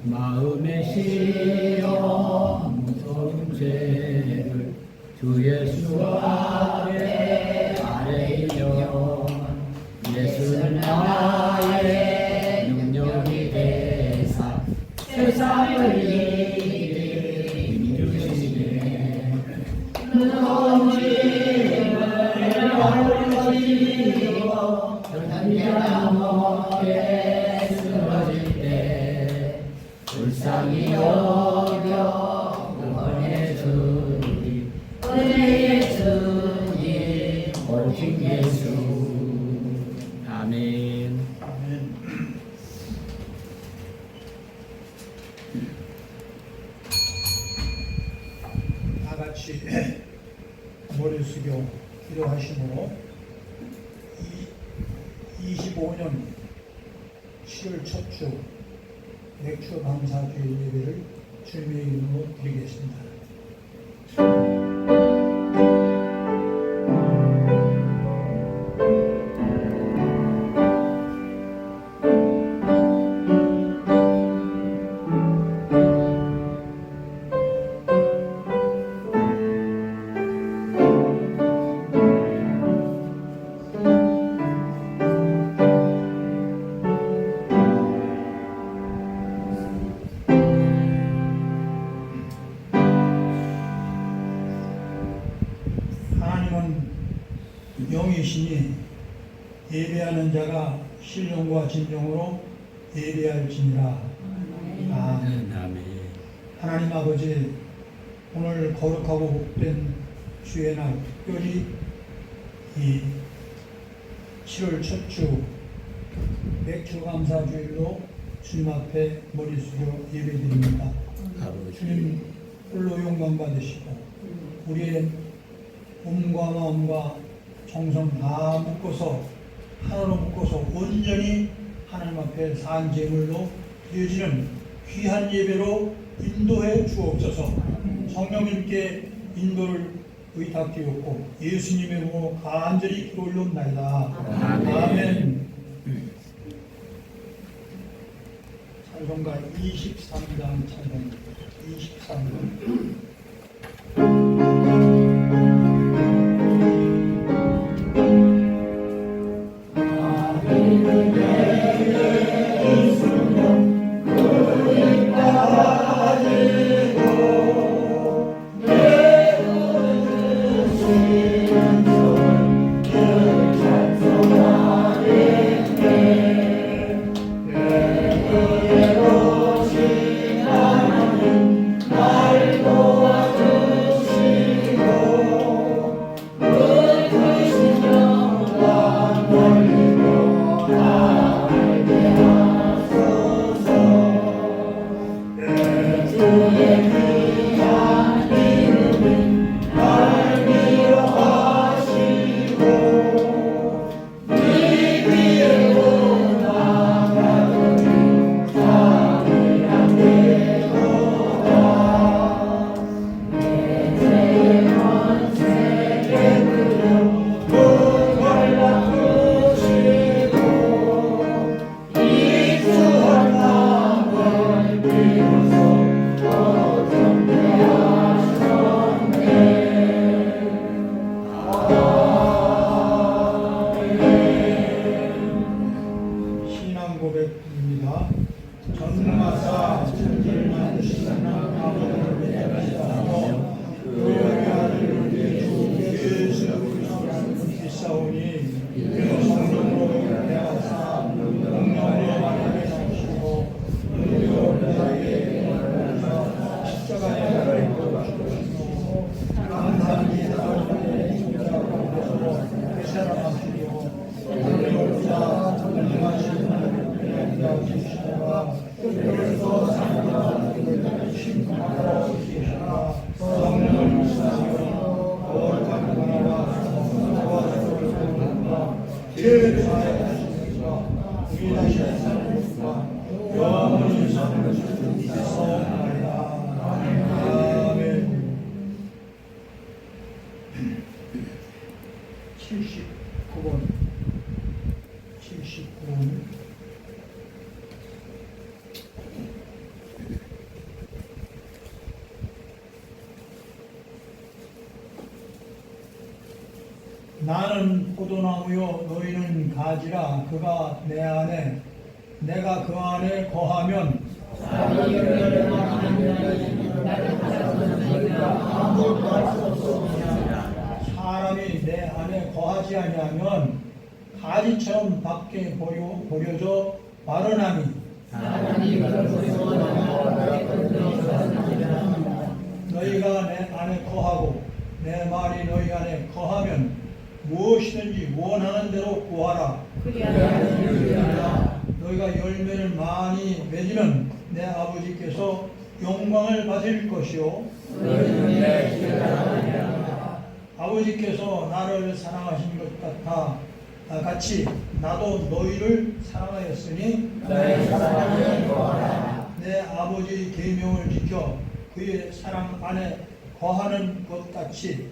마음의 시험 무서운 죄를 주 예수 앞에 아뢰며 예수는 나의 능력이 되사 세상을 이기시네 무거운 짐을 짊어지고 단단한 목에 쓰러질 때 불쌍히 여겨 은혜의 주님 은혜의 주님 오직 예수. 아멘. 아멘. 다 같이 머리 숙여 기도하심으로 25년 7월 첫 주 맥주 감사주일 예배를 주님의 이름으로 드리겠습니다. 하나님은 영이시니 예배하는 자가 신령과 진정으로 예배할지니라. 아멘. 하나님 아버지, 오늘 거룩하고 복된 주의 날, 특별히 이 7월 첫 주 맥주 감사주일로 주님 앞에 머리 숙여 예배드립니다. 주님 홀로 영광 받으시고 우리의 몸과 마음과 정성 다 묶어서 하나로 묶어서 온전히 하나님 앞에 산 제물로 드려지는 귀한 예배로 인도해 주옵소서. 성령님께 인도를 의탁드렸고 예수님의 이름으로 간절히 기도 올려옵나이다. 아멘. 찬송가 23장 찬송 23장 고백입니다. 전능하사 천지를 만드신 아버지를 대하시다며 그의 아들을 위해 주 예수 그리스도를 믿사오니 성령으로 대하사 능력으로 만나게 하시고 그리고 우리에게 십자가의 나라를 보여주시고 감사합니다. 주님께서 회사하시고 우리로부터 전능하신 주시다가 그리스도 사랑하는 신하로 계시나 성령을 사시고 거룩한 나라와 성령과 소리가 제일 사랑하시면서 우리 다시 살리사 영원히 사는 주님께서 아멘. 79번 79번 나는 포도나무요 너희는 가지라. 그가 내 안에 내가 그 안에 거하면 사람이 내 안에 거하지 아니하면 가지처럼 밖에 버려져 마르나니 너희가 내 안에 거하고 내 말이 너희 안에 거하면 무엇이든지 원하는 대로 구하라. 너희가 열매를 많이 맺으면 내 아버지께서 영광을 받을 것이요 아버지께서 나를 사랑하신 것 같이 나도 너희를 사랑하였으니 내 아버지의 계명을 지켜 그의 사랑 안에 거하는 것 같이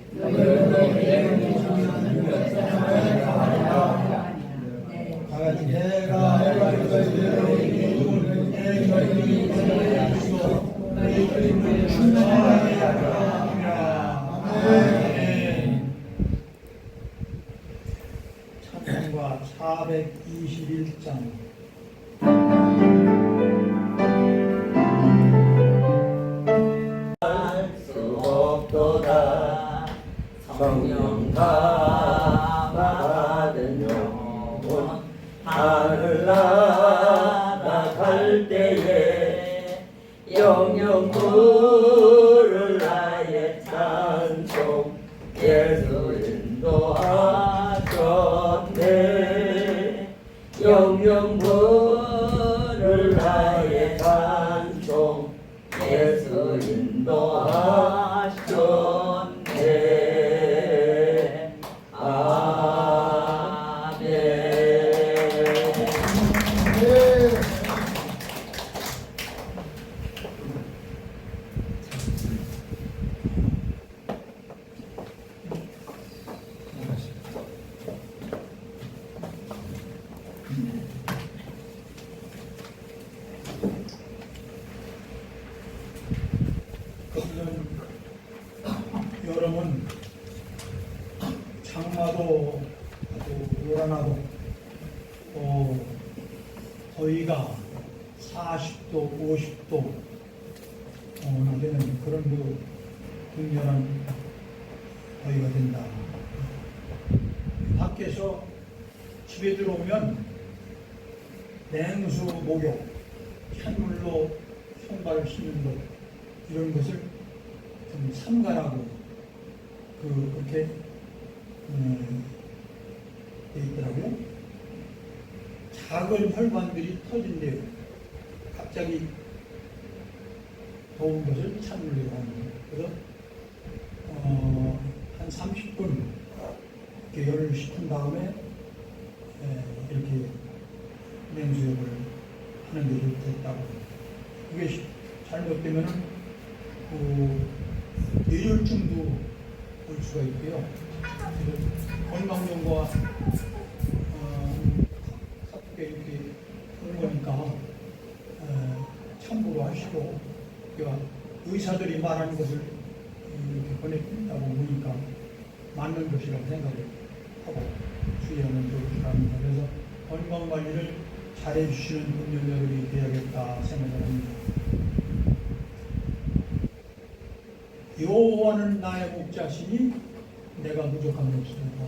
다같이 내가 너희에게 이름을 내 결정이 전하였소 너희 이름을 충만하게 하리라. 아멘. 찬송가 421장 성령 다 받은 영혼 하늘 나갈 때에 영영 부를 나의 찬송 예수 인도하셨네 영영 부를 나의 찬송 예수 인도하셨네 여름은 장마도 요란하고 더위가 40도, 50도 되는 그런 극렬한 더위가 된다. 밖에서 집에 들어오면 냉수 목욕, 찬물로 손발을 씻는 것 이런 것을 좀 삼가라고 그렇게 돼 있더라고요. 작은 혈관들이 터진대요. 갑자기 더운 것을 찬물로 하는 거예요. 그래서 한 30분 이렇게 열을 식힌 다음에 이렇게 냉수욕을 하는 게 좋다고. 그게 잘못되면은 뇌혈증도 올 수가 있고요. 건강정보가 카톡에 이렇게 하는 거니까 참고로 하시고, 그러니까 의사들이 말하는 것을 이렇게 보냈다고 보니까 맞는 것이라고 생각을 하고 주의하는 것을 합니다. 그래서 건강 관리를 잘해주시는 운전자들이 되어야겠다 생각을 합니다. 여호와는 나의 목자시니 내가 부족함이 없습니다.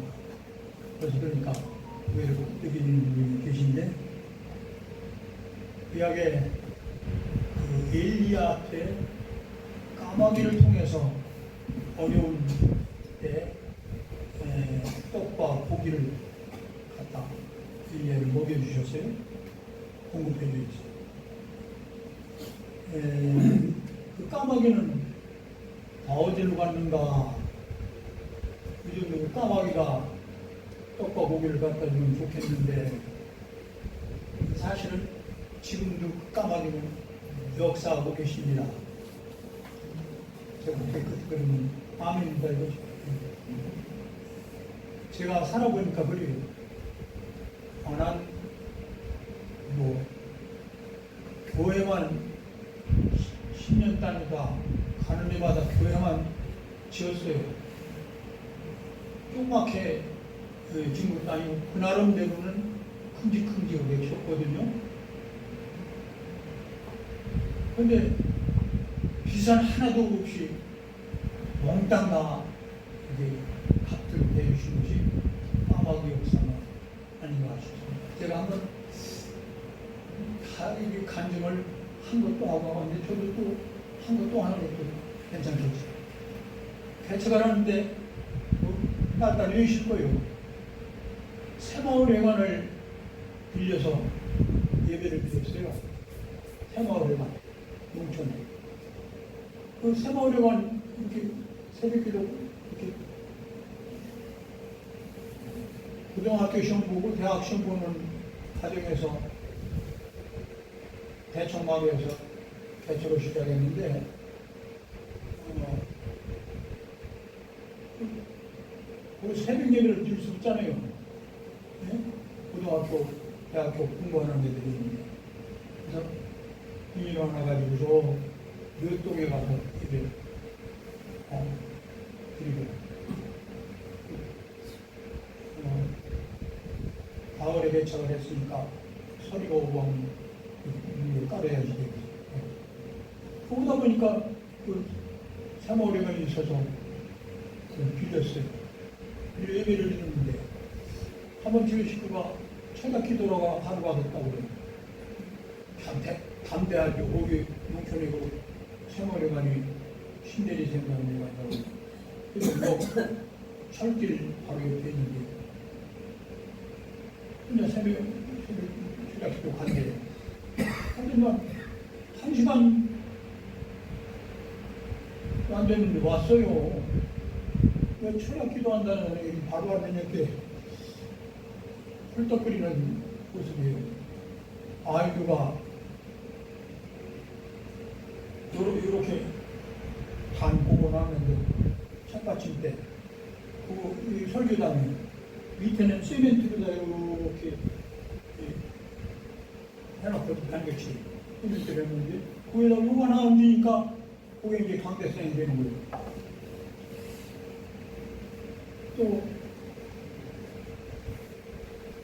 그래서 그러니까 왜 이렇게 느끼는 분이 계신데, 구약에 그 엘리야 앞에 까마귀를 통해서 어려운 때 떡과 고기를 갖다 엘리야를 먹여주셨어요. 공급해 주셨어요. 그 까마귀는 어디로 갔는가? 이 정도 까마귀가 떡과 고기를 갖다 주면 좋겠는데, 사실은 지금도 그 까마귀는 역사하고 계십니다. 제가 그러면 아멘입니다 이거죠. 제가 살아보니까 그래요. 난 교회만 10년 다니다 가는 데마다 교회만 지었어요. 조그맣게 친구도 아니고 그 나름대로는 큼직큼직하게 쳤거든요. 근데 비산 하나도 없이 몽땅 다 이게 값들을 내주신 것이 까마귀 역사가 아닌가 싶습니다. 제가 한번 다 이게 간증을 한 것도 하고 하는데 저도 또 한 것도 하는 것도 괜찮겠죠. 대책을 하는데 딸딸 외우실 거예요. 새마을회관을 빌려서 예배를 드렸어요. 새마을회관, 농촌에. 그 새마을회관 이렇게 새벽기도 이렇게 고등학교 시험 보고 대학 시험 보는 과정에서 대청마루에서 개척을 시작했는데 그 새벽 예배를 드릴 수 없잖아요. 네? 고등학교, 대학교 공부하는 애들이 있는데. 그래서 일어나가지고서 몇 동에 가서 예배 드리고 4월에 개척을 했으니까 서리가 오고 하면 깔아야지 되겠죠. 그러다 보니까 그 새마을회관이 있어서 빌렸어요. 예배를 드렸는데 한번 주의 식구가 최다 기도로가 하루 받았다고 그래요. 담대하게 거기 농촌에 그 새마을회관이 신대리 생각을 해간다고. 그래서 뭐 철길 바로 옆에 있는데 그냥 새벽 주락기도 간대요. 하지만 1시간 안 됐는데 왔어요. 왜 철학 기도한다는 얘기 바로 하면 이렇게 헐떡거리는 모습이에요. 아이들가 이렇게 단 보고 나는데 책받침대 그리고 이 설교단에 밑에는 시멘트로다 이렇게 해놓고 단같이 시멘트를 했는데 거기다 뭐가 나온지니까 그게 이제 강대성이 되는 거예요. 또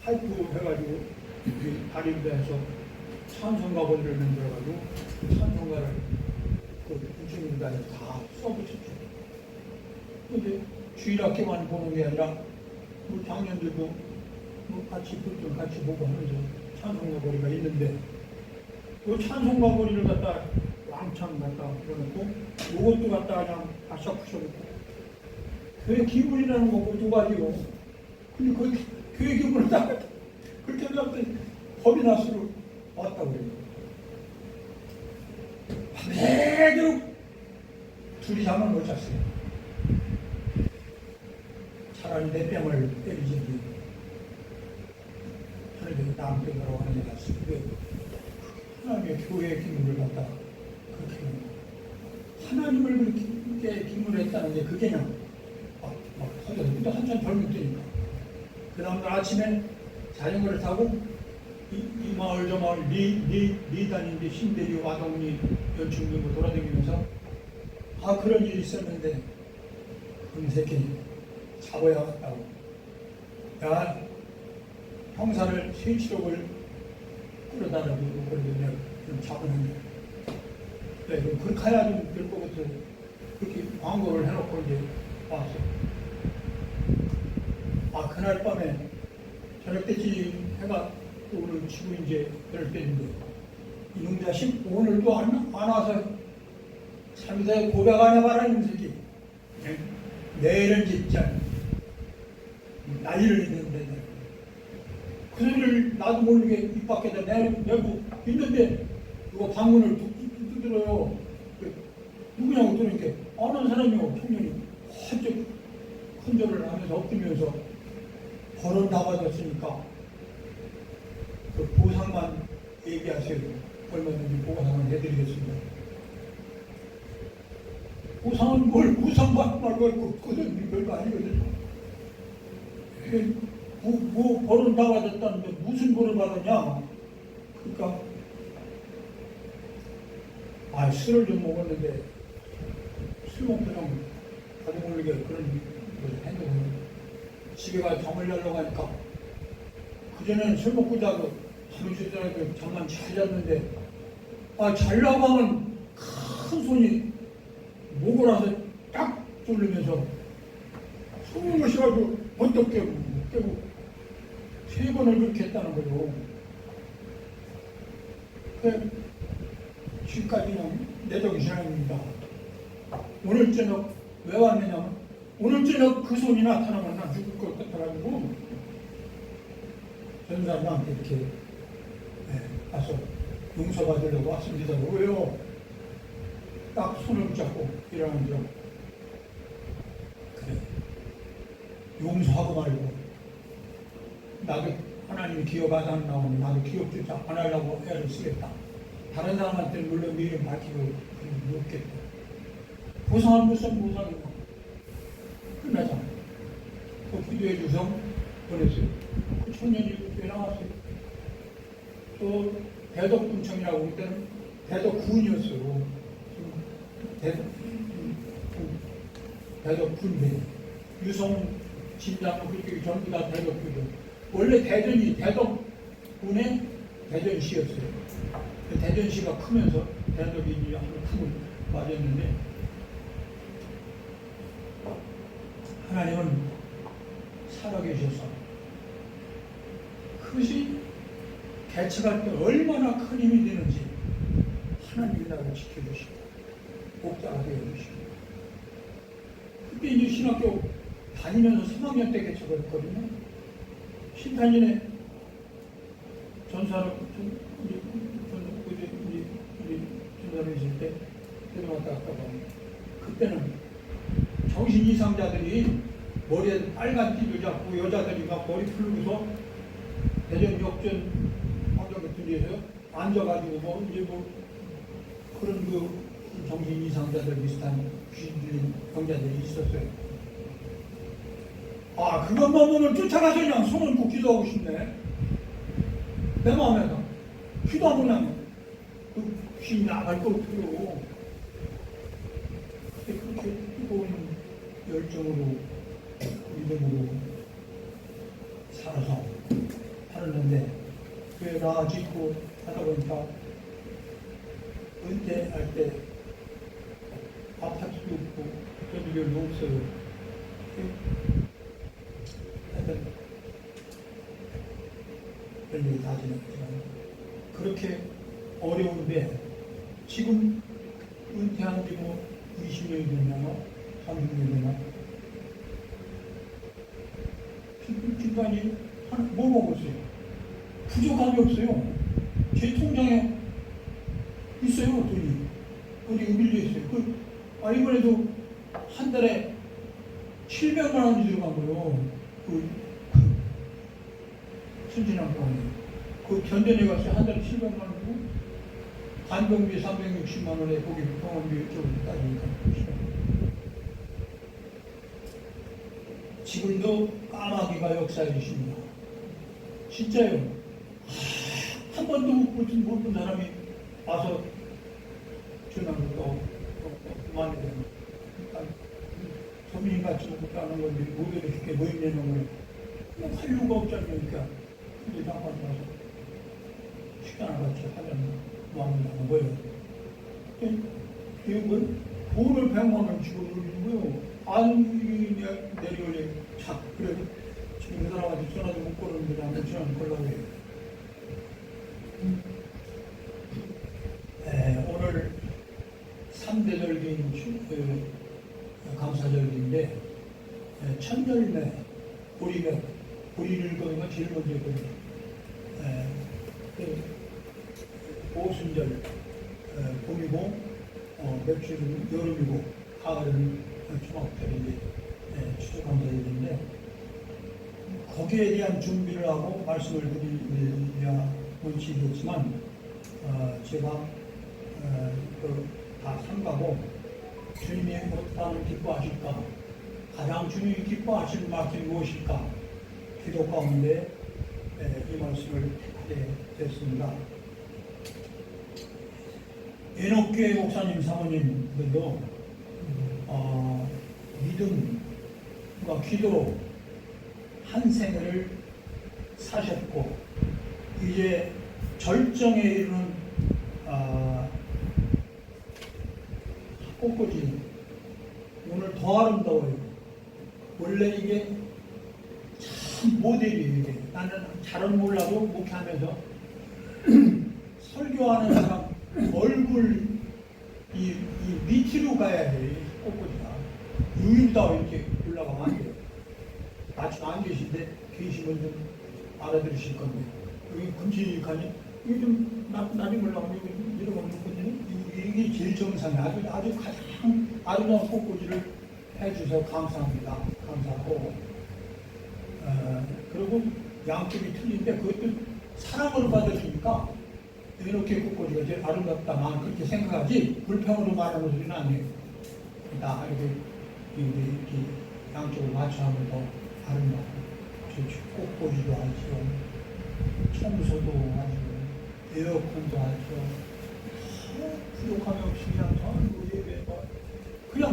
파이프 해가지고 다림대에서 찬송가 본들을 만들어가지고 찬송가를 그 부처님들한테 다 써붙였죠. 근데 주일학교만 보는 게 아니라 우리 장년들도 뭐 같이 불좀 같이 보고 하면서 찬송가 거리가 있는데 그 찬송가 거리를 갖다 왕창 갖다 풀어놓고 이것도 갖다 그냥 바싹 부셔놓고 교회 기분이라는 거고 두 가지요. 근데 그 교회 기분을 딱 그렇게 해놨더니 겁이 나서 왔다고 그래요. 밤새도록 둘이 잠을 못 잤어요. 차라리 내 뺨을 때리지 하나님의 나한테 뭐라고 하는 게 낫습니다. 하나님의 교회의 기물을 갖다 그렇게 하나님을 그렇게 기물했다는 게 그게 그냥 막 터져서 근데 한참 젊을 때니까 그 다음날 아침에 자전거를 타고 이 마을 저 마을 리단인데 신대리 와동리 연충들고 돌아다니면서 그런 일이 있었는데 금새끼 잡아야겠다고 야 형사를 세치력을 끌어다가 그러면 좀 잡으면 네, 그렇게 해야 좀 될 것 같아요. 그렇게 광고를 해놓고 이제 왔어. 그날 밤에 저녁 때쯤 해가 또 오늘 지고 이제 그럴 때인데 이놈 자식 오늘도 안 와서 참사에 고백 안 해봐라 이놈 새끼. 내일은 진짜 난리를 있는데 그 소리를 나도 모르게 입 밖에다 내고 있는데 누가 방문을 두드려요. 누구냐고 그러니까 아는 사람이요. 청년이 헐쩍 큰절을 하면서 엎드면서 벌은 다 받았으니까 그 보상만 얘기하세요. 얼마든지 보상을 해드리겠습니다. 보상은 뭘 보상받고 말고 그건 별거 아니거든요. 뭐 벌은 다 받았다는데 무슨 벌을 받았냐? 그러니까 술을 좀 먹었는데 술 먹고 좀 가도 모르게 그런 행동을 집에 가서 잠을 자려고 하니까 그전에는 술 먹고 자도 잠이 들더라도 잠만 잘 잤는데 자려고 하면 큰 손이 목을 와서 딱 졸리면서 숨을 쉬어도 번쩍 깨고 3번을 그렇게 했다는 거죠. 지금까지는 내적 신앙입니다. 오늘 저녁 왜 왔느냐면 오늘 저녁 그 손이 나타나면 난 죽을 것 같아가지고 전사님한테 이렇게 가서 용서받으려고 왔습니다. 왜요? 딱 손을 붙잡고 일어나죠. 그래. 용서하고 말고 나도 하나님이 기억 안 나오니 나도 기억조차 안 하려고 애를 쓰겠다. 다른 사람한테는 물론 미련 밝히고 없겠다. 보상할 것은 보상이고 끝나잖아. 그 기도해 주성 보냈어요. 그 청년이 왜 나왔어요? 또 대덕군청이라고 그때는 대덕군이었어요. 대덕군대 유성 진장 그렇게 전부 다 대덕군이죠. 원래 대전이 대덕군의 대전시였어요. 대전시가 크면서 대덕이 아주 큰 맞았는데 하나님은 살아계셔서 그것이 개척할 때 얼마나 큰 힘이 되는지 하나님이 나를 지켜주시고 목자가 되어주시고 그때 이제 신학교 다니면서 3학년 때 개척을 했거든요. 신탄인의 전사로 전사로 있을 때 들어갔다 갔다 보면 그때는 정신 이상자들이 머리에 빨간 띠를 잡고 여자들이 막 머리 풀고서 대전 역전 황정 같은 데서 앉아가지고 이제 그런 정신 이상자들 비슷한 귀신 들린 병자들이 있었어요. 그것만 보면 쫓아가서 그냥 손 얹고 기도하고 싶네. 내 마음에서 기도하면 그냥 그 귀신이 나갈 것 같아요. 그렇게 뜨거운 열정으로 믿음으로 살아서 살았는데 왜 나 짓고 하다 보니까 은퇴할 때 아파트도 없고 그런 별로 없어요. 하여튼 별일이 다 지났지만 그렇게 어려운데 지금 은퇴한 지 20년이 됐나 30년이 됐나 중간에 뭐 먹었어요? 부족함이 없어요. 제 통장에 있어요. 돈이 밀려 있어요. 이번에도 한 달에 700만 원이 들어간 거예요. 순진한병원에 견전에 가서 한 달에 700만 원 주고 간병비 360만 원에 거기 병원비 쪽으로 따지니까 지금도 까마귀가 역사해 주십니다. 진짜요. 한 번도 못 본 사람이 와서 전화를 또 그만해 되는 서민같이 못하는 건데 모두를 이렇게 모임내는 걸 그냥 할 이유가 없지 않습니까? 근데 장관 와서 식단을 같이 하자는 마음이 나는 거예요. 이건 돈을 100만 원 주고 놀리는 거예요. 안 내려올래. 그래도 지금 그 사람한테 전화도 못 걸었는데 나한테 전화를 걸라고 해요. 오늘 3대절기인 감사절기인데 천절매 보리가 보리를 거기가 제일 먼저 있거든요. 오순절 봄이고 며칠은 여름이고 가을은 초막절인데 추수감사절인데 거기에 대한 준비를 하고 말씀을 드리려야 원칙이겠지만 제가 다 삼가고 주님이 어떠한 기뻐하실까? 가장 주님이 기뻐하실 말씀이 무엇일까? 기도 가운데 이 말씀을 하게 됐습니다. 에녹교회 목사님 사모님들도 믿음과 기도 한 생애를 사셨고 이제 절정에 이르는 꽃꽂이 오늘 더 아름다워요. 원래 이게 참 모델이에요. 이게. 나는 잘은 몰라도 목회하면서 설교하는 사람 얼굴 이 밑으로 가야 돼. 꽃꽂이가 위로다 이렇게 올라가면 안 돼요. 마침 안 계신데 계시면 좀 알아들으실 건데 여기 큼직하니 이게 좀 나중에 올라가면 여기 이러고 있거든요. 이게 제일 정상이에요. 아주 가장 아름다운 꽃꽂이를 해주셔서 감사합니다. 감사하고 그리고 양쪽이 틀린데 그것도 사랑을 받으시니까 이렇게 꽃꽂이가 제일 아름답다. 나는 그렇게 생각하지 불평으로 말하는 소리는 아니에요. 나 이렇게 양쪽을 맞춰하면 더 아름답고 꽃꽂이도 하죠. 청소도 하죠. 에어컨도 하죠. 부족함이 없이 그냥 전 예배가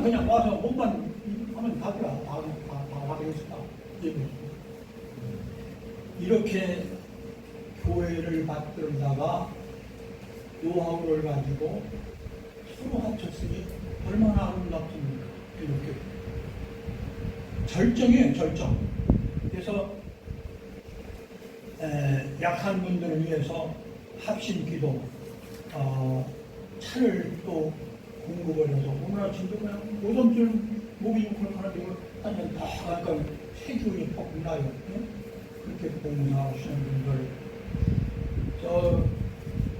그냥 와서 몸만 하면 답이야. 다 하겠다. 예배. 이렇게 교회를 받들다가 노하우를 가지고 서로 합쳤으니 얼마나 아름답습니까? 이렇게 절정이에요. 절정. 그래서 약한 분들을 위해서 합심기도 차를 또 공급을 해서 오늘 아침도 그냥 오점줄 목이 좀 컬컬한데 이걸 한잔 다 하니까 세균이 퍽 나요. 그렇게 봉사하시는 분들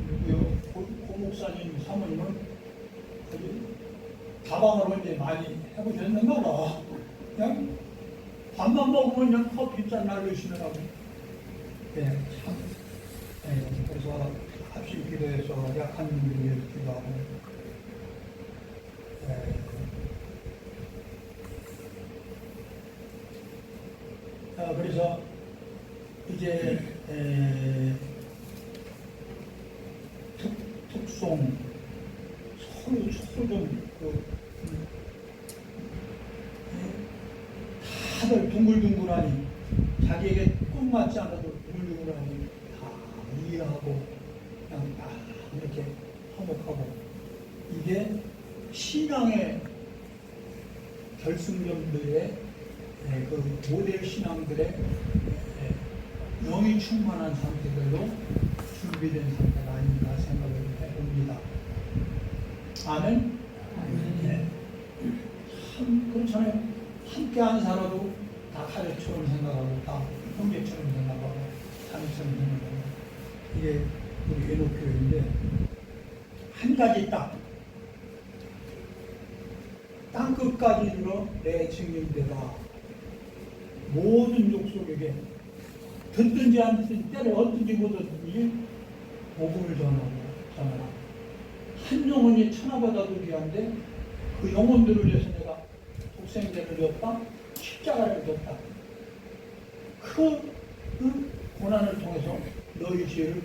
누구요? 고목사님 사모님은 다방을 언제 많이 해보셨는가 봐. 그냥 밥만 먹으면 그냥 커피잔 날리시느라고. 네, 참. 네, 그래서 합심 기도해서 약한 분들 위해서 기도하고. 그래서 이제 특송 서로 좀 다들 둥글둥글하니 자기에게 꼭 맞지 않아도 둥글둥글하니 다 이해하고 그냥 다 이렇게 화목하고 이게 신앙의 결승점들의 그 모델 신앙들의 영이 충만한 상태들로 준비된 상태가 아닌가 생각을 해봅니다. 아멘? 네. 참 그렇잖아요. 함께 안 살아도 다 가족처럼 생각하고 다 형제처럼 생각하고 자매처럼 생각하고 이게 우리 예노교회인데 한 가지 땅끝까지 이르러 내 증인되라. 모든 족속에게 듣든지 안 듣든지 때를 얻든지 못 얻든지 복음을 전하라. 한 영혼이 천하보다도 귀한데 그 영혼들을 위해서 내가 독생자를 줬다, 십자가를 줬다. 그 고난을 통해서 너희 죄를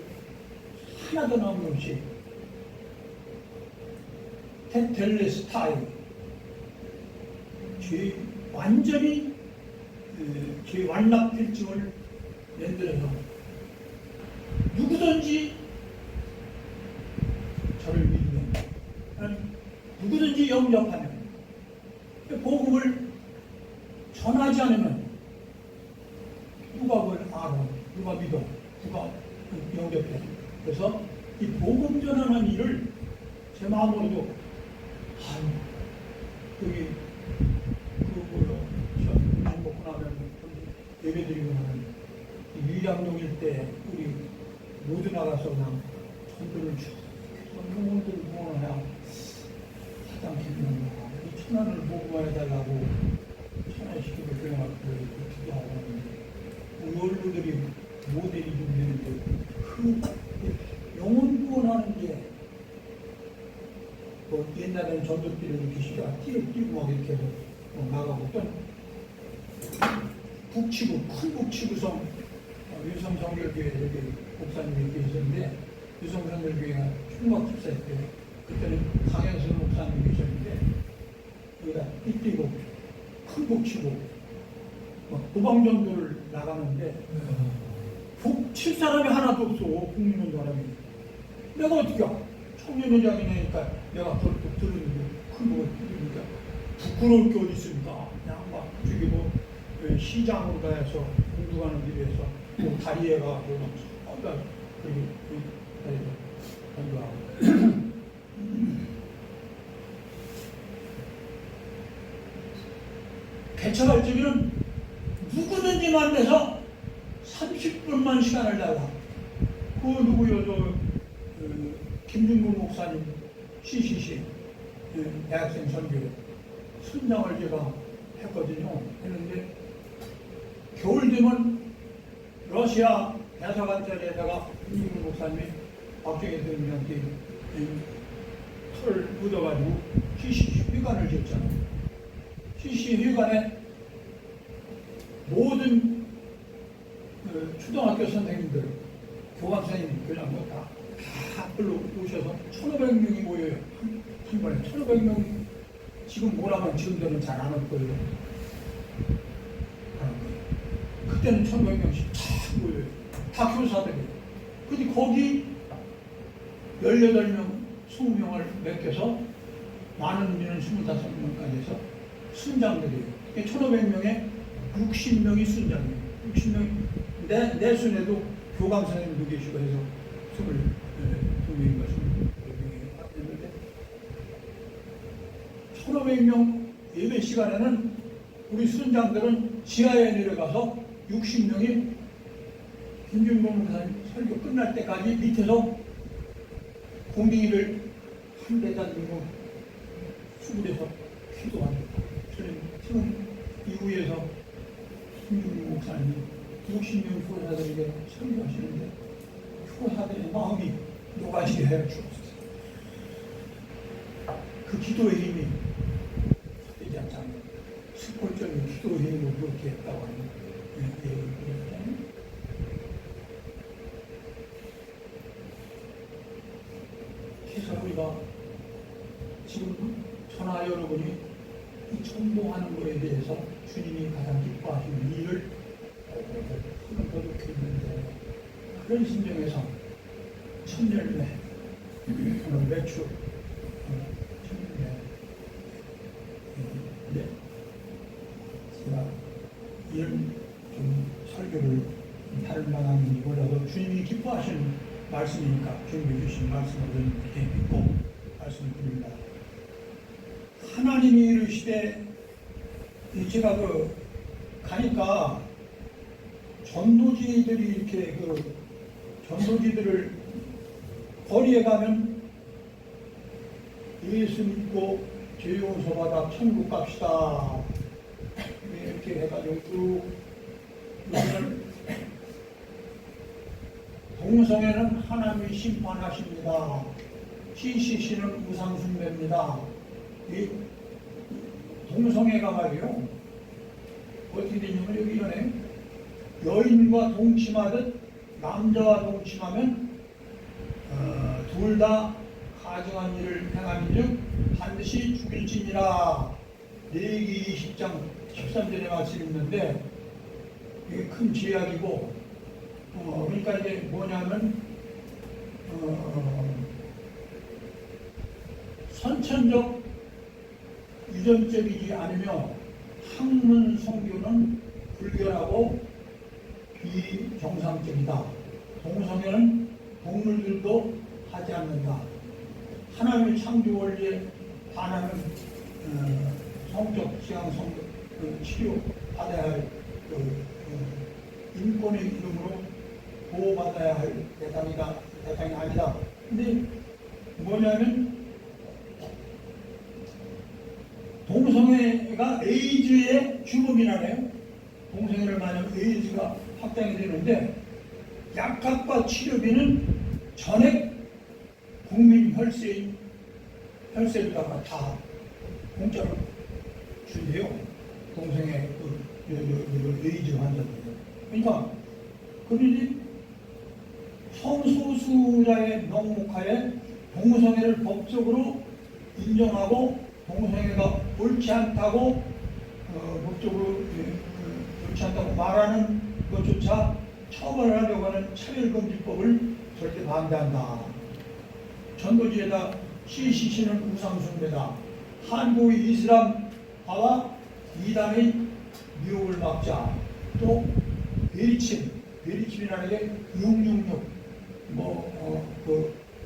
하나도 남김없이 테텔레스타이 죄 완전히 죄 완납필증을 만들어서 누구든지 저를 믿으면 누구든지 영접하면 복음을 전하지 않으면 누가 그걸 알아? 누가 믿어? 누가 영접해? 그래서 이 복음 전하는 일을 제 마음으로도 여기 음식 먹고 나면 예배드리고 나면 유양동일 때 우리 모두 나가서 그냥 손들을 쭉 영혼들을 구원하냐 사장 기도하는 거야. 이 천안을 복음해달라고 천안시키고 교회하고 기도하고 우리 얼굴들이 모델이 좀 되는데 그 영혼 구원하는 게 뭐 옛날에는 전도길을 이렇게 시가 뛰고 막 이렇게 해서 나가고 또 북치구 큰 북치구성 유성성결교회 여기 목사님이 이렇게 있었는데 유성성결교회가 충mak 집사였대요. 그때는 강현수 목사님이 계셨는데 여기다 뛰고 큰 북치고 도방전도를 나가는데 칠 사람이 하나도 없어. 국민원 사람이. 내가 어떻게 청년회장이니까 내가 그렇게 들었는데 큰 거 들으니까 부끄러울 게 어디 있습니까? 그냥 막 저기 뭐 시장으로 가서 공부하는 길에서 뭐 다리에 가고 막 그리고 공부하고 개척할 적에는 누구든지 만나서 30분만 시간을 달라. 그 누구요? 김준국 목사님 CCC 대학생 선교 순장을 제가 했거든요. 했는데 겨울 되면 러시아 대사관 자리에다가 김준국 목사님이 박정희 대통령한테 털을 묻어가지고 CCC 회관을 지었잖아요. CCC 회관에 모든 초등학교 선생님들, 교감 선생님, 교장 다 불러 오셔서 1,500명이 모여요. 한 번에 1,500명. 지금 뭐라면 지금들은 잘 안 올 거예요. 그때는 1,500명씩 다 모여요. 다 교사들이에요. 근데 거기 18명, 20명을 맡겨서 많은 우리는 25명까지 해서 순장들이에요. 1,500명에 60명이 순장이에요. 60명. 내 순에도 교감 선생님도 계시고 해서 22명인가 20명이 왔는데 1,500명 예배 시간에는 우리 순장들은 지하에 내려가서 60명이 김준봉 목사님 설교 끝날 때까지 밑에서 공기를 한 대다 들고 수굴에서 기도하는 지금 이후에서 김준봉 목사님이 60명 교사들에게 설교하시는데 교사들의 마음이 녹아지게 하여 주옵소서. 그 기도의 힘이 되지 않잖아요. 스포적인 기도의 힘으로 그렇게 했다고 하는 얘기를 드렸잖아요. 그래서 우리가 지금 천하 여러분이 이 전도하는 것에 대해서 주님이 가장 기뻐하시는 일을 거듭했는데 그런 심정에서 천열매 오늘 매출 천열매 제가 이런 좀 설교를 다른 방향이 몰라도 주님이 기뻐하시는 말씀이니까 주님이 주신 말씀을 이렇게 믿고 말씀을 드립니다. 하나님이 이르시되 제가 가니까 전도지들이 이렇게 전도지들을 거리에 가면 예수 믿고 죄 용서 받아 천국 갑시다 이렇게 해가지고 쭉 여기는 동성애는 하나님이 심판하십니다. CCC는 우상숭배입니다. 이 동성애가 말이요 어떻게 되냐면 여기 전에 여인과 동침하듯 남자와 동침하면 둘 다 가증한 일을 행함인즉 반드시 죽일지니라. 레위기 20장 13절에 말씀이 있는데 이게 큰 제약이고 그러니까 이제 뭐냐면 선천적 유전적이지 않으며 학문 성교는 불결하고 비정상적이다. 동성애는 동물들도 하지 않는다. 하나님의 창조 원리에 반하는 성적 지향 성적 치료 받아야 할 인권의 이름으로 보호받아야 할 대상이 아니다. 근데 뭐냐면 동성애가 에이즈의 주범이라네요. 동성애를 만약 에이즈가 확장이 되는데 약값과 치료비는 전액 국민 혈세에다가 다 공짜로 준대요. 동성애 에이즈 환자들. 그러니까 그러니 성소수자의 명목하에 동성애를 법적으로 인정하고 동성애가 옳지 않다고 법적으로 옳지 않다고 말하는 그것조차 처벌을 하려고 하는 차별금지법을 절대 반대한다. 전도지에다 CCC는 우상숭배다. 한국의 이슬람화와 이단의 유혹을 막자. 또 베리침이라는 게 666,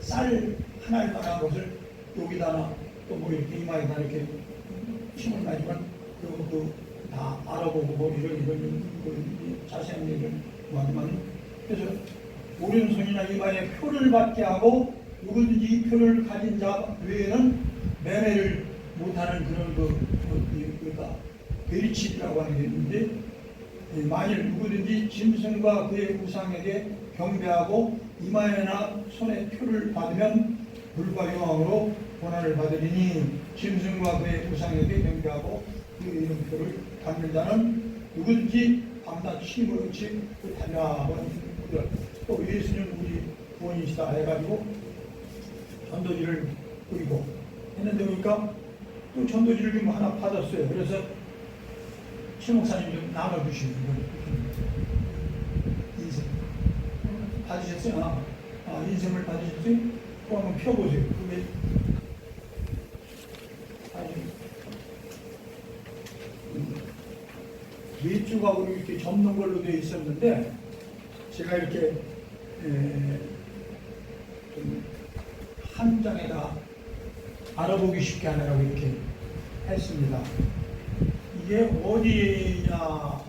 쌀 하나만한 것을 여기다나 또 뭐 이렇게 이마에다 이렇게 침을 놔주면 다 알아보고 뭐 이런 자세한 얘기를 하지만, 그래서 오른손이나 이마에 표를 받게 하고 누구든지 이 표를 가진 자 외에는 매매를 못하는 그런 그러니까 베리칩이라고 하는 게 있는데, 만일 누구든지 짐승과 그의 우상에게 경배하고 이마에나 손에 표를 받으면 불과 영광으로 고난을 받으리니, 짐승과 그의 우상에게 경배하고 그 이름표를 받는 자는 누구든지 밤낮 힘을 얻지 못하냐. 또 예수님 우리 구원이시다 해가지고 전도지를 뿌리고 했는데, 보니까 또 전도지를 좀 하나 받았어요. 그래서 최 목사님 좀 나눠주시는 인생 받으셨어요? 인생을 받으셨어요? 또 한번 펴보세요. 그게 아주 몇 조각으로 이렇게 접는 걸로 되어 있었는데, 제가 이렇게 좀 한 장에다 알아보기 쉽게 하느라고 이렇게 했습니다. 이게 어디냐,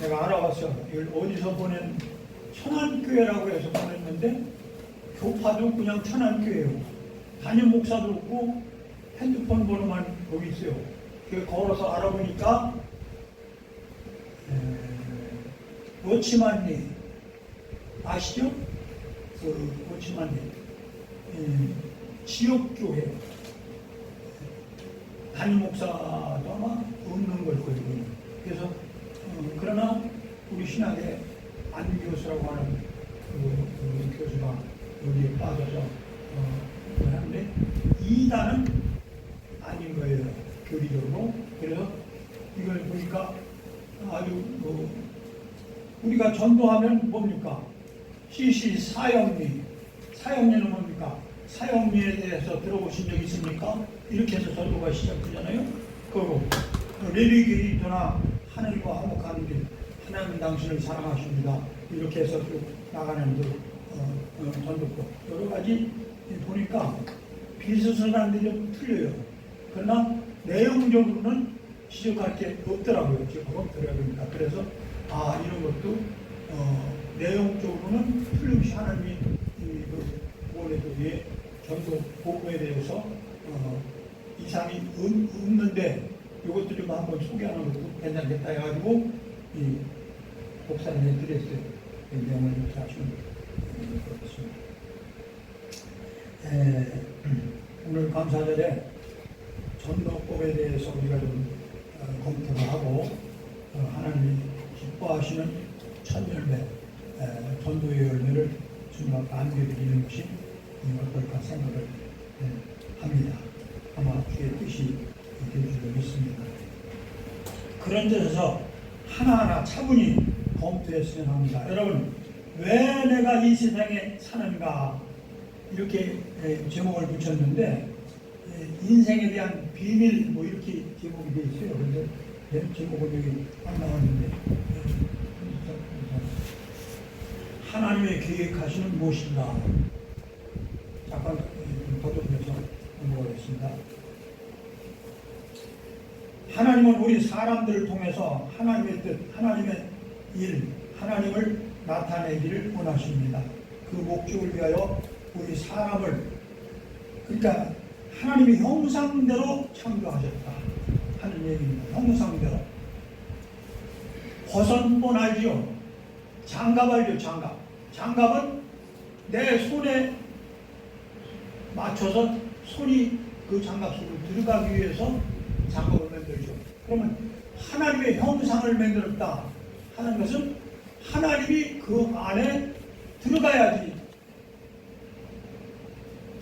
내가 알아봤어요. 이걸 어디서 보낸, 천안교회라고 해서 보냈는데, 교파도 그냥 천안교회예요. 담임 목사도 없고 핸드폰 번호만 거기 있어요. 걸어서 알아보니까 워치만리 아시죠? 그 워치만리 지역교회 담임 목사도 아마 없는 걸 거예요. 그래서 그러나 우리 신학의 안 교수라고 하는 그 교수가 여기에 빠져서 하는데, 이단은 아닌 거예요, 교리적으로. 그래서 이걸 보니까 아주 우리가 전도하면 뭡니까? CC 사형리는 뭡니까? 사형리에 대해서 들어보신 적 있습니까? 이렇게 해서 전도가 시작되잖아요. 그리고 레리게이터나 하늘과 화목하는 길, 하나님 당신을 사랑하십니다. 이렇게 해서 쭉 나가는 전도법 여러 가지 보니까 비슷한데 좀 틀려요. 그러나 내용적으로는 지적할 게 없더라고요. 그러니까 그래서 이런 것도 내용적으로는 틀림없이 하나님이 구원의 전도 복음에 대해서 이상이 없는데, 이것도 좀 한번 소개하는 것도 괜찮겠다 해가지고 이 목사님에 드렸어요. 내용을 하시면 그렇습니다. 오늘 감사절에 전도법에 대해서 우리가 좀 검토를 하고 하나님이 기뻐하시는 첫 열매, 전도의 열매를 주님 앞에 안겨드리는 것이 어떨까 생각을 합니다. 아마 주의 뜻이 될 줄로 믿습니다. 그런 데서 하나하나 차분히 검토했으면 합니다. 여러분, 왜 내가 이 세상에 사는가, 이렇게 제목을 붙였는데, 인생에 대한 비밀 뭐 이렇게 제목이 되어 있어요. 그런데 제목은 여기 안 나왔는데, 하나님의 계획하시는 무엇인가, 잠깐 더듬면서 공부하겠습니다. 하나님은 우리 사람들을 통해서 하나님의 뜻, 하나님의 일, 하나님을 나타내기를 원하십니다. 그 목적을 위하여 우리 사람을, 그러니까 하나님의 형상대로 창조하셨다 하는 얘기입니다. 형상대로. 버선본 알지요? 장갑 알죠? 장갑. 장갑은 내 손에 맞춰서 손이 그 장갑 속으로 들어가기 위해서 장갑을 만들죠. 그러면 하나님의 형상을 만들었다 하는 것은 하나님이 그 안에 들어가야지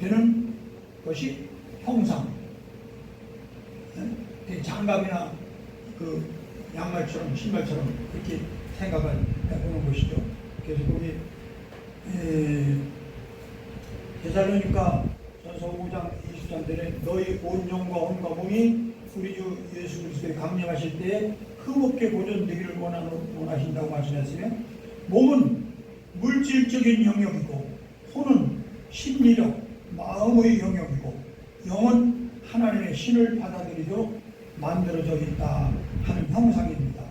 되는 것이 형상. 장갑이나 그 양말처럼 신발처럼 이렇게 생각을 해보는 것이죠. 그래서 거기 데살로니가 전서 5장 23절에 너희 온 영과 온 몸이 우리 주 예수 그리스도의 강림하실 때에 흠없게 보존되기를 원하신다고 말씀했으며, 몸은 물질적인 영역이고 혼은 심리적 마음의 영역이고 영은 하나님의 신을 받아들이도록 만들어져 있다 하는 형상입니다.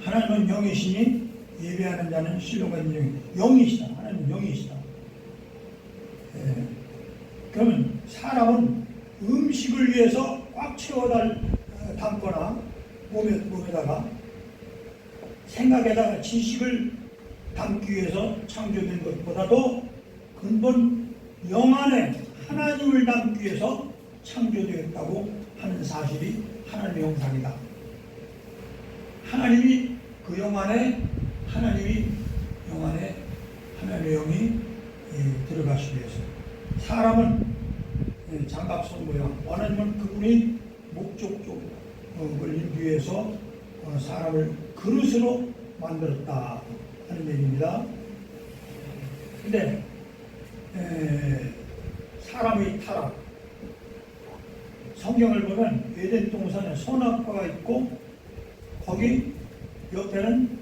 하나님은 영이시니 예배하는 자는 신뢰가 있는 영이시다. 하나님은 영이시다. 그러면 사람은 음식을 위해서 꽉 채워 담거나 몸에다가 생각에다가 지식을 담기 위해서 창조된 것보다도 근본 영 안에 하나님을 담기 위해서 창조되었다고 하는 사실이 하나님의 형상이다. 하나님이 그 영 안에 하나님의 영이 들어가시기 위해서 사람은 장갑선 모양 원하면 그분이 목적적을 이루기 위해서 사람을 그릇으로 만들었다 하는 얘기입니다. 근데 사람의 타락, 성경을 보면 에덴 동산에 선악과가 있고 거기 옆에는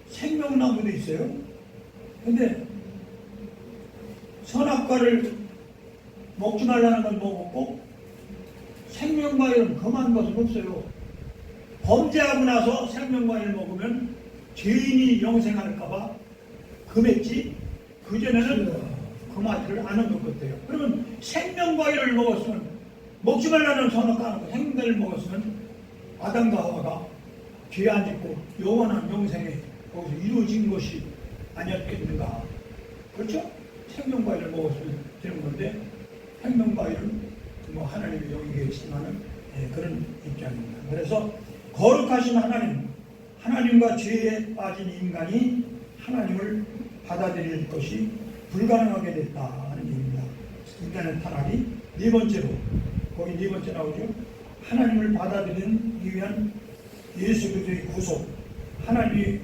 생명나무도 있어요. 근데 선악과를 먹지 말라는 건 먹었고 생명과일은 금한 것은 없어요. 범죄하고 나서 생명과일 먹으면 죄인이 영생할까봐 금했지 그전에는 금하지를 않은 것 같아요. 그러면 생명과일을 먹었으면 먹지 말라는 선악과하고 생명과일을 먹었으면 아담과 하와가 죄 안 짓고 영원한 영생에 거기서 이루어진 것이 아니었겠는가. 그렇죠? 생명과일을 먹었으면 되는 건데 생명과일은 뭐 하나님의 영이 계시지만은 그런 입장입니다. 그래서 거룩하신 하나님과 죄에 빠진 인간이 하나님을 받아들일 것이 불가능하게 됐다는 얘기입니다. 인간의 타락이 네 번째로, 거기 네 번째 나오죠. 하나님을 받아들이기 위한 예수 그리스도의 구속. 하나님이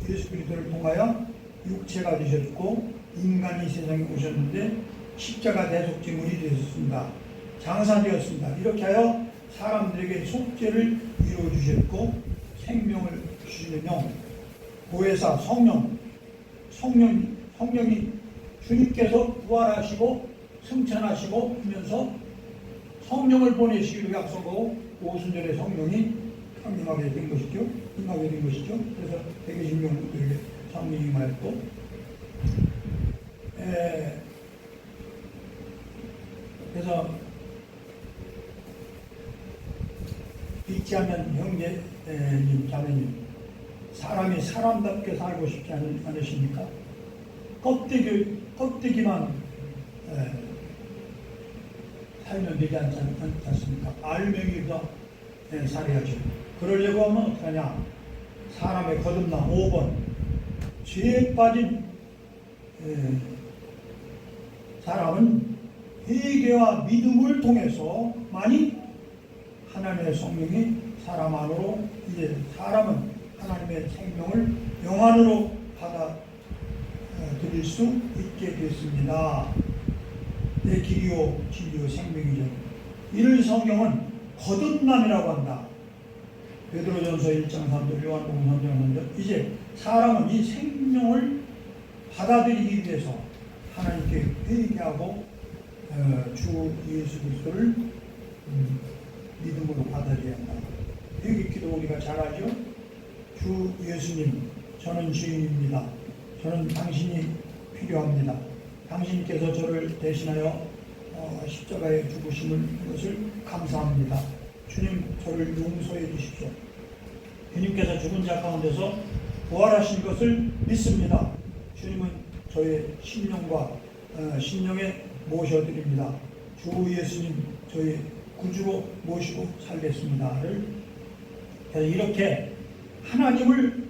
예수 그리스도를 통하여 육체가 되셨고 인간이 세상에 오셨는데 십자가 대속제물이 되셨습니다. 장사되었습니다. 이렇게 하여 사람들에게 속죄를 이루어 주셨고 생명을 주시는 영, 보혜사 성령이 주님께서 부활하시고 승천하시고 하면서 성령을 보내시기로 약속하고 오순절에 성령이 강림하게 된 것이죠. 임하게 된 것이죠. 그래서 120명들에게 성령이 임하였고, 그래서 믿지 않는 형제님, 자매님, 사람이 사람답게 살고 싶지 않으십니까? 껍데기만 살면 되지 않지 않습니까? 알맹이가 살아야죠. 그러려고 하면 어떡하냐? 사람의 거듭남 5번 죄에 빠진 사람은 회개와 믿음을 통해서만이 하나님의 성령이 사람 안으로, 이제 사람은 하나님의 생명을 영 안으로 받아 드릴 수 있게 됐습니다. 내 길이요 진리요 생명이죠. 이를 성경은 거듭남이라고 한다. 베드로전서 1장 3절, 요한복음 3장 3절. 이제 사람은 이 생명을 받아들이기 위해서 하나님께 회개하고 주 예수 그리스도를 믿음으로 받아들여야 한다. 회개 기도 우리가 잘 알죠? 주 예수님, 저는 죄인입니다. 저는 당신이 필요합니다. 당신께서 저를 대신하여 십자가에 죽으심을 것을 감사합니다. 주님, 저를 용서해 주십시오. 주님께서 죽은 자 가운데서 부활하신 것을 믿습니다. 주님은 저의 심령에 모셔드립니다. 주 예수님, 저의 구주로 모시고 살겠습니다를 이렇게 하나님을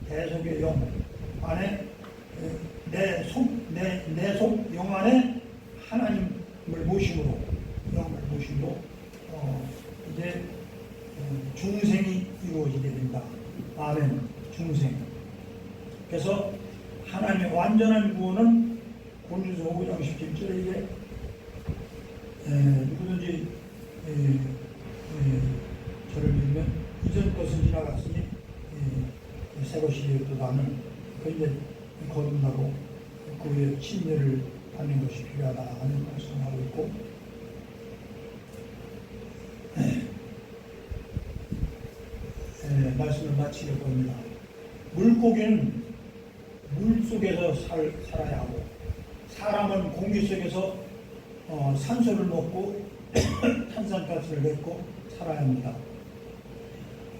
대속의 영 안에 내 속 영 안에 하나님을 모심으로 이제 중생이 이루어지게 된다. 아멘. 중생. 그래서 하나님의 완전한 구원은 고린도서 5장 17절에 이게 누구든지 저를 믿으면 이전 것은 지나갔으니 새 것이 되었다는 그 이제 거듭나고 그 후에 침례를 받는 것이 필요하다 하는 말씀을 하고 있고, 말씀을 마치려고 합니다. 물고기는 물 속에서 살아야 하고, 사람은 공기 속에서 산소를 먹고 탄산가스를 냈고 살아야 합니다.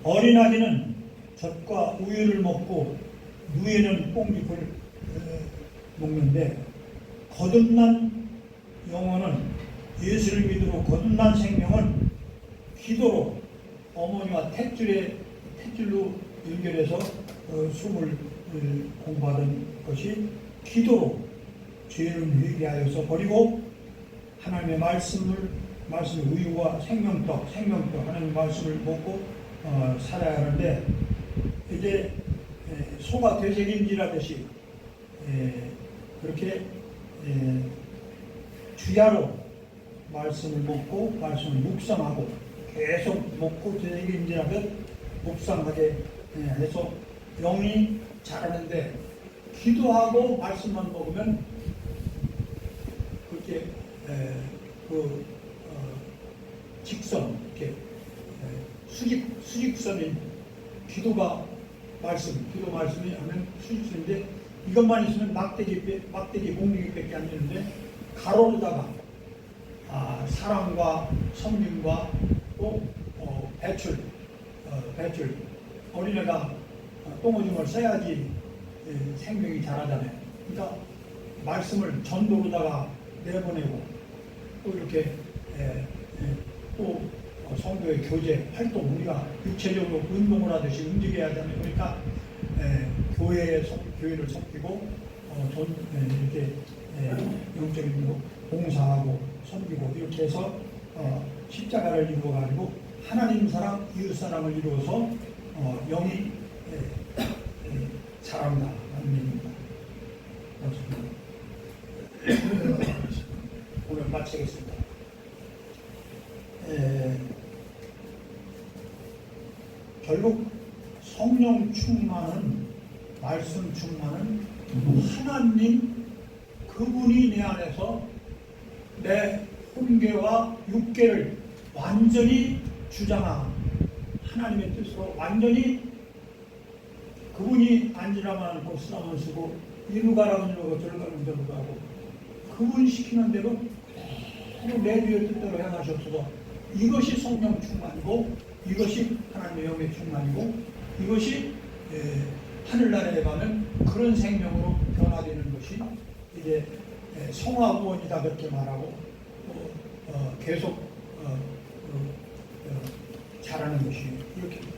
어린아기는 젖과 우유를 먹고 누에는 뽕잎을 먹는데, 거듭난 영혼은, 예수를 믿으로 거듭난 생명은 기도로 어머니와 탯줄로 연결해서 숨을 공부하던 것이 기도로 죄를 회개하여서 버리고 하나님의 말씀을 우유와 생명떡 하나님의 말씀을 먹고 살아야 하는데, 이제 소가 되새김질하듯이 그렇게 주야로 말씀을 먹고 말씀을 묵상하고 계속 먹고 되새김질하듯 묵상하게 해서 영이 자라는데, 기도하고 말씀만 먹으면 그렇게 직선, 이렇게 수직선인 기도 말씀이 하면 수직선인데, 이것만 있으면 막대기 공기밖에 안 되는데, 가로로다가 사랑과 섬김과 또 배출 어린애가 똥오줌을 써야지 생명이 자라잖아요. 그러니까 말씀을 전도로다가 내보내고 또 이렇게 또 성도의 교제 활동, 우리가 육체적으로 운동을 하듯이 움직여야 하잖아요. 그러니까 교회를 섬기고 이렇게 영적인 봉사하고 섬기고 이렇게 해서 십자가를 이루어가지고 하나님 사랑, 이웃 사랑을 이루어서 영이 자란다 하는 얘기입니다. 오늘 마치겠습니다. 결국 성령 충만은, 말씀 충만은 하나님 그분이 내 안에서 내 혼계와 육계를 완전히 주장한 하나님의 뜻으로 완전히, 그분이 앉으라면 고 쓰라면 쓰고 이루 가라면 이루고 저리 가면 저리 가고 그분 시키는 대로 그대로 내 뒤에 뜻대로 행하셨어서, 이것이 성령 충만이고 이것이 하나님의 영의 충만이고 이것이 하늘나라에 가는 그런 생명으로 변화되는 것이 이제 성화구원이다 그렇게 말하고 계속 자라는 것이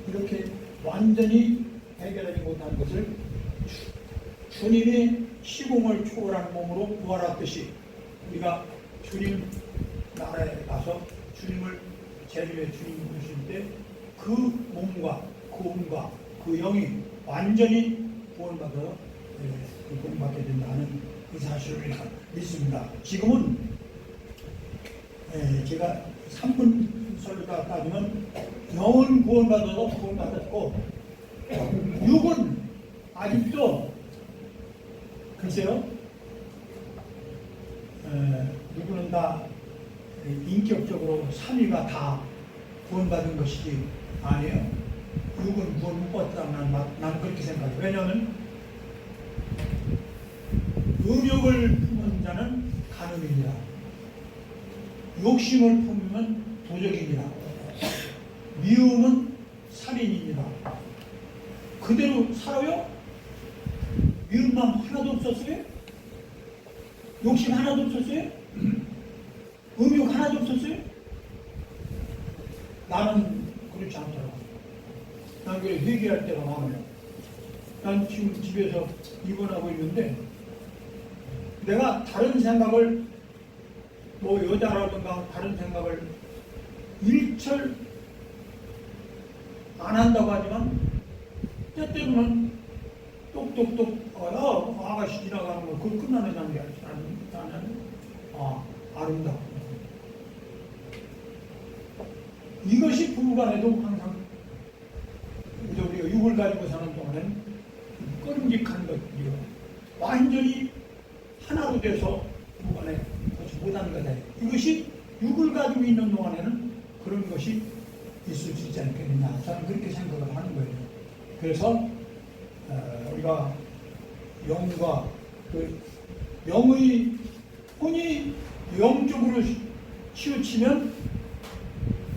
이렇게 완전히 해결하지 못한 것을 주님이 시공을 초월한 몸으로 부활하듯이 우리가 주님 나라에 가서 주님을 재림의 주님 부르실 때 그 몸과 그 혼과 그 영이 완전히 구원받아 구원받게 된다는 그 사실을 우리가 믿습니다. 지금은 제가 3분 설교가 따지면 영은 구원받아도 구원받았고 육은 아직도 글쎄요, 누구는 다 인격적으로 3위가 다 구원받은 것이지 아니에요. 육은 구원 못 받았다는 나는 그렇게 생각해요. 왜냐하면 음욕을 품은 자는 간음이니라, 욕심을 품으면 도적이니라, 미움은 살인이니라. 그대로 살아요? 미움만 하나도 없었어요? 욕심 하나도 없었어요? 음욕 하나도 없었어요? 나는 그렇지 않더라고. 난 그래 회개할 때가 많아요. 난 지금 집에서 입원하고 있는데 내가 다른 생각을 뭐 여자라든가 다른 생각을 일철 안 한다고 하지만 때때로는 똑똑똑 아가씨 지나가는 거 그거 끝나는 장면 나는 아름답고 이것이 부부간에도 항상 우리가 육을 가지고 사는 동안에는 끔찍한 것들이요 완전히 하나로 돼서 부부간에 같이 못하는 거다. 이것이 육을 가지고 있는 동안에는 그런 것이 있을 수 있지 않겠느냐 저는 그렇게 생각을 하는 거예요. 그래서 우리가 영과 그 영의 혼이 영적으로 치우치면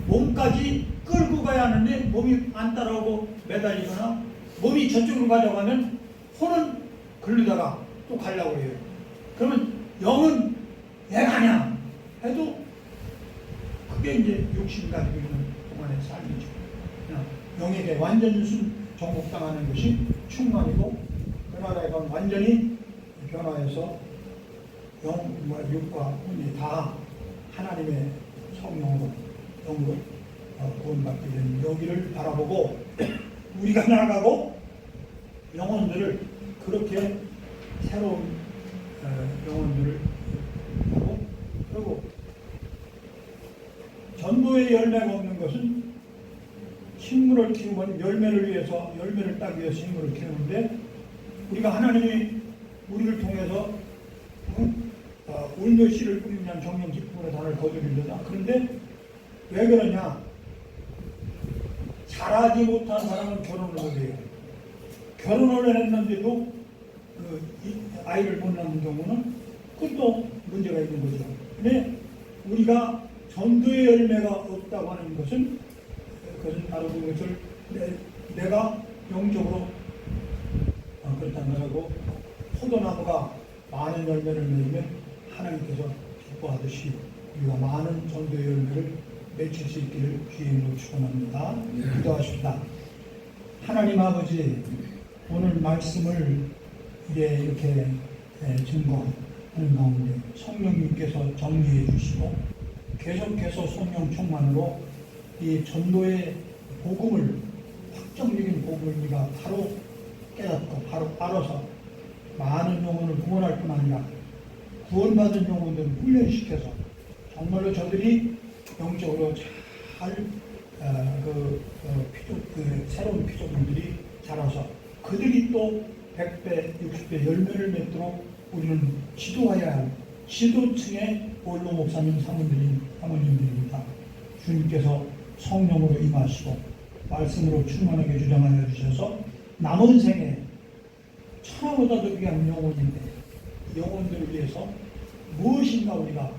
몸까지 끌고 가야 하는데 몸이 안 따라오고 매달리거나 몸이 저쪽으로 가져가면 혼은 걸리다가 또 가려고 해요. 그러면 영은 얘가 아니야 해도 그게 이제 욕심 가지고 있는 동안의 삶이죠. 영에게 완전히 정복당하는 것이 충만이고 그 나라에건 완전히 변화해서 육과 혼이 다 하나님의 성령으로 영으로 구원받게 되는 여기를 바라보고 우리가 나아가고 영혼들을 그렇게 새로운 영혼들을 하고 그리고 전도의 열매가 없는 것은 식물을 키우면 열매를 따기 위해서 식물을 키우는데 우리가 하나님이 우리를 통해서 울며씨를 뿌리면 정령 기쁨으로 단을 거두리려다. 그런데 왜 그러냐? 잘하지 못한 사람은 결혼을 못해요. 결혼을 했는데도 아이를 못 낳는 경우는 그것도 문제가 있는 거죠. 근데 우리가 전도의 열매가 없다고 하는 것은 그것은 바로 그것을 내가 영적으로 그렇다는 거고 포도나무가 많은 열매를 맺으면 하나님께서 기뻐하듯이 우리가 많은 전도의 열매를 맺힐 수 있기를 주님으로 축원합니다. 기도하십니다. 하나님 아버지 오늘 말씀을 이렇게 증거하는 가운데 성령님께서 정리해 주시고 계속해서 성령 충만으로 이 전도의 복음을 확정적인 복음을 우리가 바로 깨닫고 바로 알아서 많은 영혼을 구원할 뿐 아니라 구원받은 영혼들을 훈련시켜서 정말로 저들이 영적으로 잘 새로운 피조물들이 자라서 그들이 또 100배, 60배 열매를 맺도록 우리는 지도해야 할 지도층의 원로 목사님 사모님들입니다. 주님께서 성령으로 임하시고 말씀으로 충만하게 주장하여 주셔서 남은 생에 천하보다도 귀한 영혼인데 영혼들을 위해서 무엇인가 우리가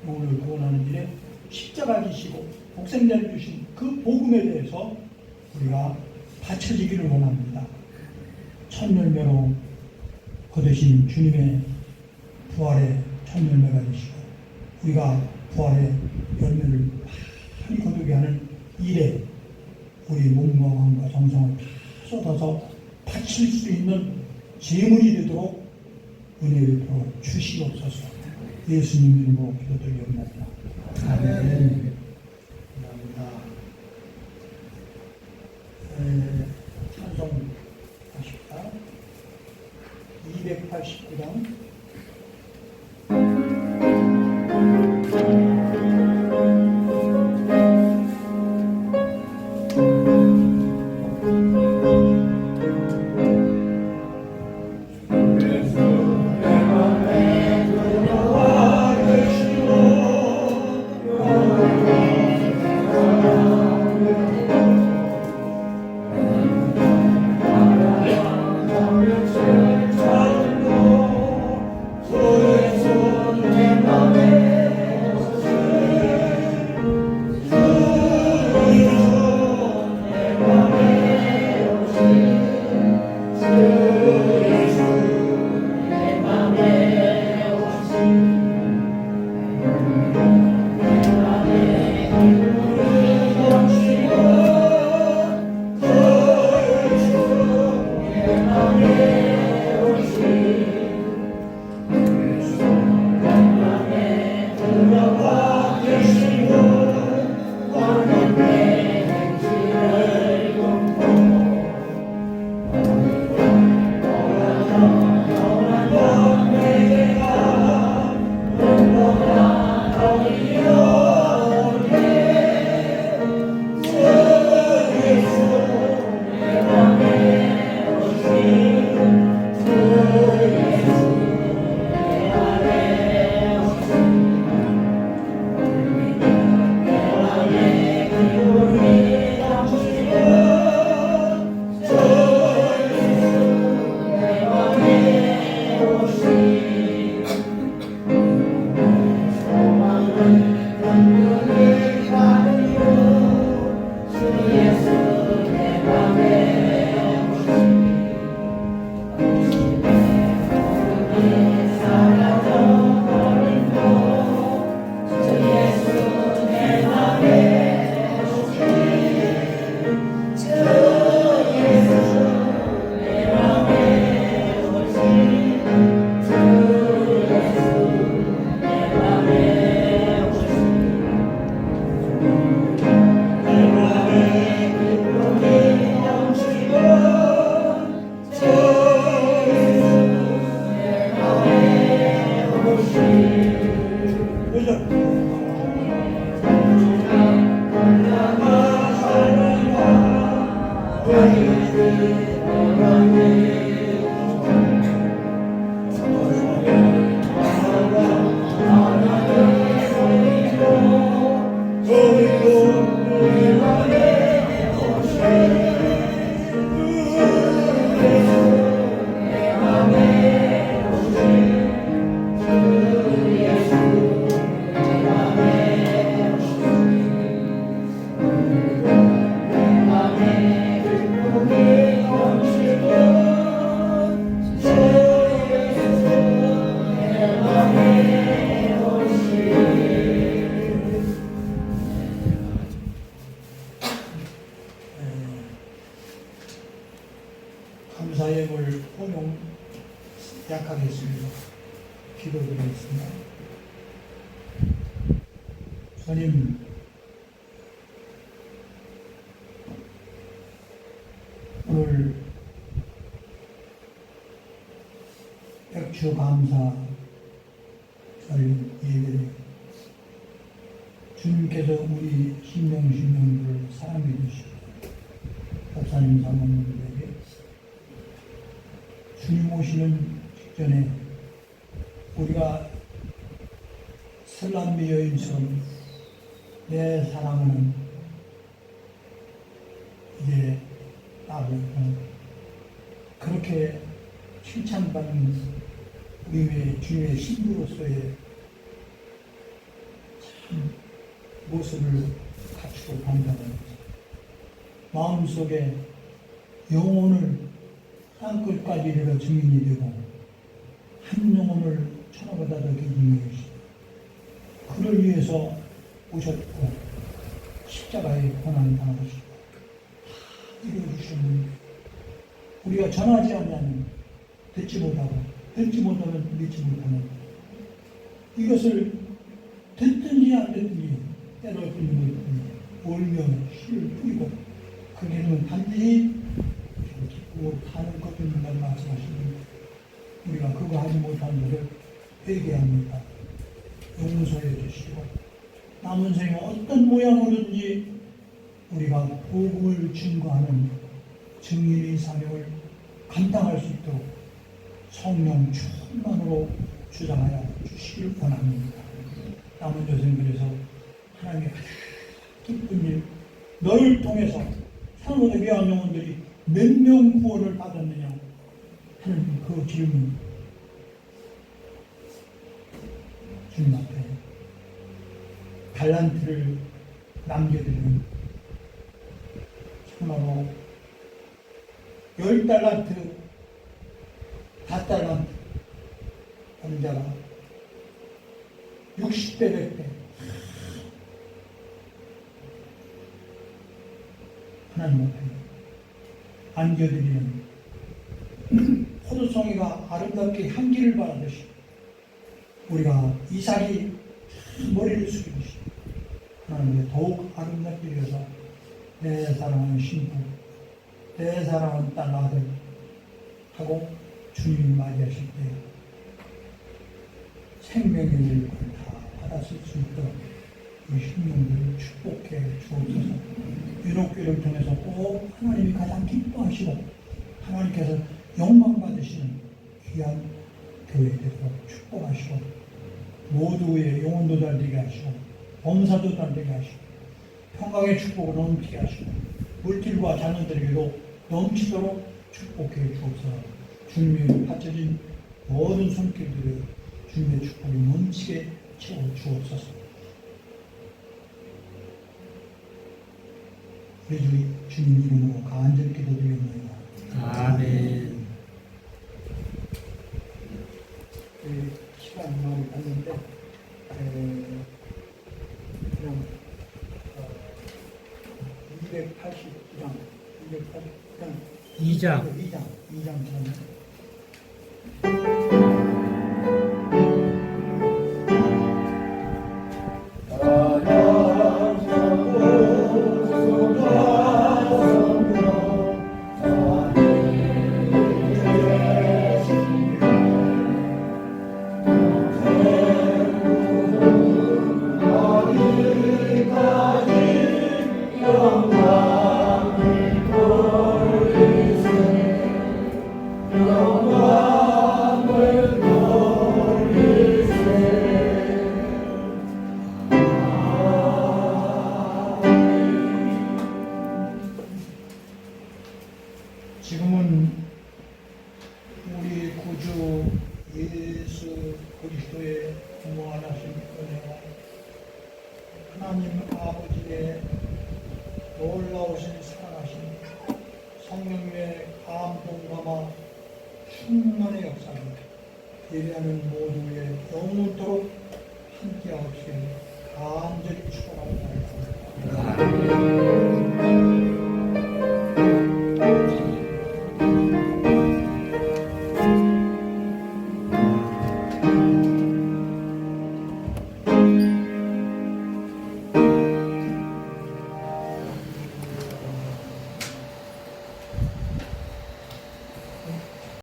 영혼을 구원하는 일에 십자가 지시고 복생자를 주신 그 복음에 대해서 우리가 바쳐지기를 원합니다. 첫 열매로 거두신 주님의 부활의 첫 열매가 되시고 우리가 부활의 열매를 많이 거두게 하는 일에 우리 몸과 마음과 정성을 다 쏟아서 바칠 수 있는 제물이 되도록 은혜를 베풀어 주시옵소서. 예수님 이름으로 기도드리옵나이다. 아멘. 감사합니다. 찬송하십니다. 289장 예수 내 맘에 들어와 계시오 감사의 물 호용 약하겠습니다. 기도드리겠습니다. 주님, 오늘 백주 감사를 예배드립니다. 주님께서 우리 신명들을 사랑해 주시고 목사님 사모님들에게 주님 오시는 직전에 우리가 슬람미 여인처럼 내 사랑은 이제 나를 그렇게 칭찬받는 우리의 주님의 신부로서의 참 모습을 갖추고 간다는 것. 마음속에 영혼을 땅끝까지 이르러 증인이 되고 한 영혼을 천하보다 더 기준이 되시고 그를 위해서 오셨고 십자가의 고난을 당하시고 이루어주시는 우리가 전하지 않으면 듣지 못하고 듣지 못하면 믿지 못하는 이것을 듣든지 안 듣든지 때로 듣는 것뿐이 울며 씨를 뿌리고 그게는 반드시 기쁘고 타는 것뿐이라고 말씀하시는데 우리가 그거 하지 못한 것을 회개합니다. 용서해 주시고 남은 생에 어떤 모양으로든지 우리가 복음을 증거하는 증인의 사명을 감당할 수 있도록 성령 충만으로 주장하여 주시길 원합니다. 남은 여생 그래서 하나님의 가장 기쁜 일 너를 통해서 사모의 귀한 영혼들이 몇 명 구원을 받았느냐 하는 그 질문 주님 앞에 달란트를 남겨드리는 참으로 10달란트 5달란트 하는 자가 60배 100배 하나님 앞에 안겨드리는 포도송이가 아름답게 향기를 바라듯이 우리가 이삭이 머리를 숙이듯이 하나님께 더욱 아름답게 위해서 내 사랑하는 신부 내 사랑하는 딸 아들 하고 주님이 맞이하실 때 생명의 일을 다 받았을 수 있도록 이 신령들을 축복해 주옵소서. 유록교를 통해서 꼭 하나님이 가장 기뻐하시고 하나님께서 영광 받으시는 귀한 교회 되도록 축복하시고 모두의 영혼도 잘 되게 하시고 범사도 잘 되게 하시고 평강의 축복을 넘치게 하시고 물질과 자녀들에게도 넘치도록 축복해 주옵소서. 주님의 바쳐진 모든 손길들을 주님의 축복이 넘치게 채워 주옵소서. 우리 주님 이름으로 간절히 기도드립니다. 아멘. 시간 많이 갔는데 그냥 280장 2장처럼 하나님 아버지의 놀라우신 사랑하심, 성령의 감동감화 충만의 역사를 예배하는 모두의 영원토록 함께하옵시길 간절히 축원합니다.